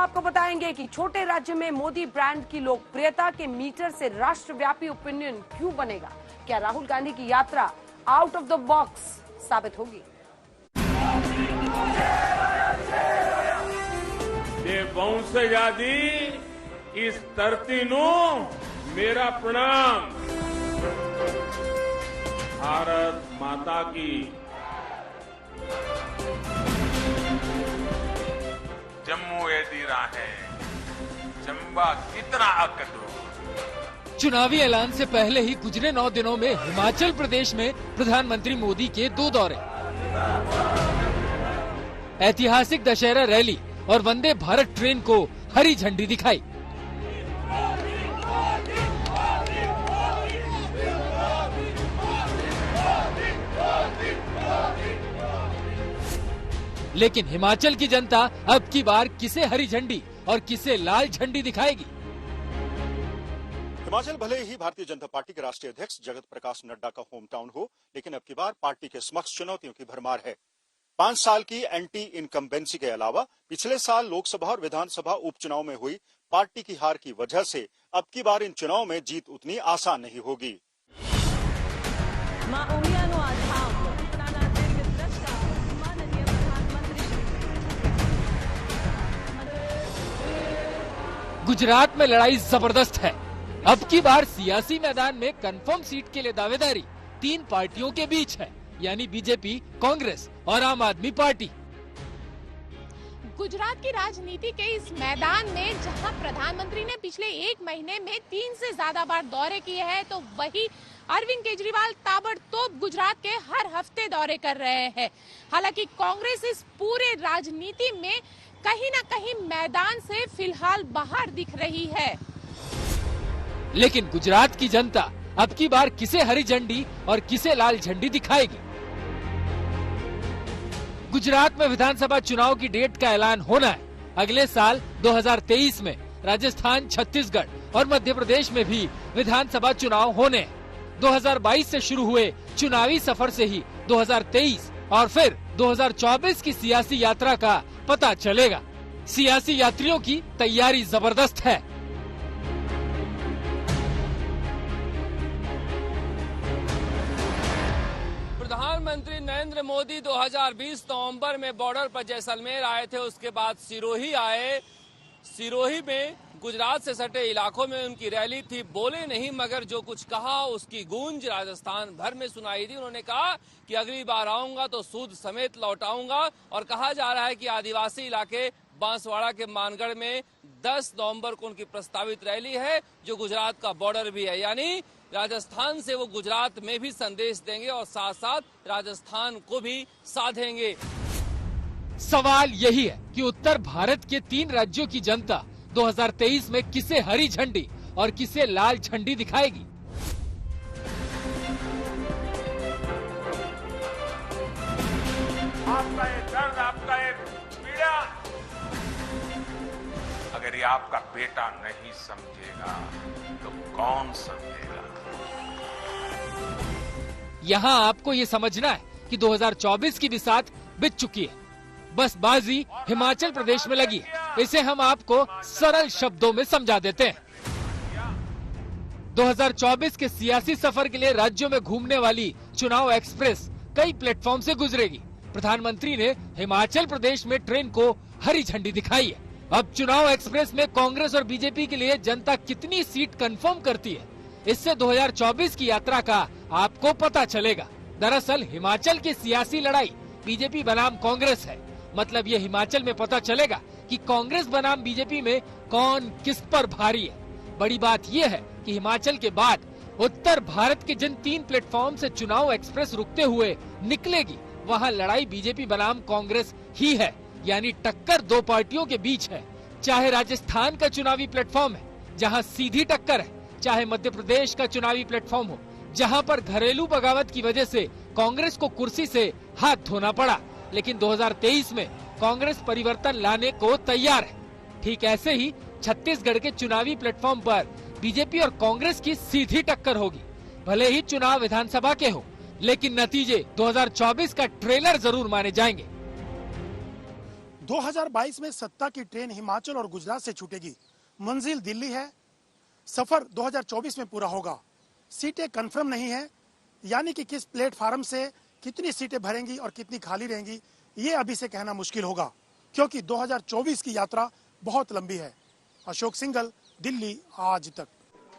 आपको बताएंगे कि छोटे राज्य में मोदी ब्रांड की लोकप्रियता के मीटर से राष्ट्रव्यापी ओपिनियन क्यों बनेगा। क्या राहुल गांधी की यात्रा आउट ऑफ द बॉक्स साबित होगी। वंशजादी इस धरती नु मेरा प्रणाम। भारत माता की। जम्मू एदी राहे चंबा कितना अकदो। चुनावी ऐलान से पहले ही गुजरे 9 दिनों में हिमाचल प्रदेश में प्रधानमंत्री मोदी के 2 दौरे, ऐतिहासिक दशहरा रैली और वंदे भारत ट्रेन को हरी झंडी दिखाई। लेकिन हिमाचल की जनता अब की बार किसे हरी झंडी और किसे लाल झंडी दिखाएगी। हिमाचल भले ही भारतीय जनता पार्टी के राष्ट्रीय अध्यक्ष जगत प्रकाश नड्डा का होम टाउन हो, लेकिन अब की बार पार्टी के समक्ष चुनौतियों की भरमार है। 5 साल की एंटी इनकम्बेंसी के अलावा पिछले साल लोकसभा और विधानसभा उपचुनाव में हुई पार्टी की हार की वजह से अब की बार इन चुनाव में जीत उतनी आसान नहीं होगी। गुजरात में लड़ाई जबरदस्त है। अब की बार सियासी मैदान में कंफर्म सीट के लिए दावेदारी 3 पार्टियों के बीच है, यानी बीजेपी, कांग्रेस और आम आदमी पार्टी। गुजरात की राजनीति के इस मैदान में जहां प्रधानमंत्री ने पिछले 1 महीने में 3 से ज्यादा बार दौरे किए हैं, तो वही अरविंद केजरीवाल ताबड़तोड़ गुजरात के हर हफ्ते दौरे कर रहे हैं। हालांकि कांग्रेस इस पूरे राजनीति में कहीं न कहीं मैदान से फिलहाल बाहर दिख रही है। लेकिन गुजरात की जनता अब की बार किसे हरी झंडी और किसे लाल झंडी दिखाएगी। गुजरात में विधानसभा चुनाव की डेट का ऐलान होना है। अगले साल 2023 में राजस्थान, छत्तीसगढ़ और मध्य प्रदेश में भी विधानसभा चुनाव होने हैं। 2022 से शुरू हुए चुनावी सफर से ही 2023 और फिर 2024 की सियासी यात्रा का पता चलेगा। सियासी यात्रियों की तैयारी जबरदस्त है। प्रधानमंत्री नरेंद्र मोदी 2020 नवंबर में बॉर्डर पर जैसलमेर आए थे, उसके बाद सिरोही आए। सिरोही में गुजरात से सटे इलाकों में उनकी रैली थी। बोले नहीं, मगर जो कुछ कहा उसकी गूंज राजस्थान भर में सुनाई दी। उन्होंने कहा कि अगली बार आऊंगा तो सूद समेत लौटाऊंगा। और कहा जा रहा है कि आदिवासी इलाके बांसवाड़ा के मानगढ़ में 10 नवंबर को उनकी प्रस्तावित रैली है, जो गुजरात का बॉर्डर भी है। यानी राजस्थान से वो गुजरात में भी संदेश देंगे और साथ साथ राजस्थान को भी साधेंगे। सवाल यही है कि उत्तर भारत के 3 राज्यों की जनता 2023 में किसे हरी झंडी और किसे लाल झंडी दिखाएगी। आपका ये दर्द, आपका ये पीड़ा, अगर ये आपका बेटा नहीं समझेगा तो कौन समझेगा। यहाँ आपको ये समझना है कि 2024 की बिसात बीत चुकी है। बस बाजी हिमाचल प्रदेश में लगी है। इसे हम आपको सरल शब्दों में समझा देते हैं। 2024 के सियासी सफर के लिए राज्यों में घूमने वाली चुनाव एक्सप्रेस कई प्लेटफॉर्म से गुजरेगी। प्रधानमंत्री ने हिमाचल प्रदेश में ट्रेन को हरी झंडी दिखाई है। अब चुनाव एक्सप्रेस में कांग्रेस और बीजेपी के लिए जनता कितनी सीट कंफर्म करती है, इससे 2024 की यात्रा का आपको पता चलेगा। दरअसल हिमाचल की सियासी लड़ाई बीजेपी बनाम कांग्रेस है। मतलब ये हिमाचल में पता चलेगा कि कांग्रेस बनाम बीजेपी में कौन किस पर भारी है। बड़ी बात यह है कि हिमाचल के बाद उत्तर भारत के जिन 3 प्लेटफॉर्म से चुनाव एक्सप्रेस रुकते हुए निकलेगी, वहाँ लड़ाई बीजेपी बनाम कांग्रेस ही है। यानी टक्कर 2 पार्टियों के बीच है। चाहे राजस्थान का चुनावी प्लेटफॉर्म है, जहाँ सीधी टक्कर है, चाहे मध्य प्रदेश का चुनावी प्लेटफॉर्म हो, जहाँ पर घरेलू बगावत की वजह से कांग्रेस को कुर्सी से हाथ धोना पड़ा। लेकिन 2023 में कांग्रेस परिवर्तन लाने को तैयार है। ठीक ऐसे ही छत्तीसगढ़ के चुनावी प्लेटफॉर्म पर बीजेपी और कांग्रेस की सीधी टक्कर होगी। भले ही चुनाव विधानसभा के हो, लेकिन नतीजे 2024 का ट्रेलर जरूर माने जाएंगे। 2022 में सत्ता की ट्रेन हिमाचल और गुजरात से छूटेगी। मंजिल दिल्ली है। सफर 2024 में पूरा होगा। सीटें कंफर्म नहीं है, यानी कि किस प्लेटफार्म से कितनी सीटें भरेंगी और कितनी खाली रहेंगी ये अभी से कहना मुश्किल होगा, क्योंकि 2024 की यात्रा बहुत लंबी है। अशोक सिंघल, दिल्ली, आज तक।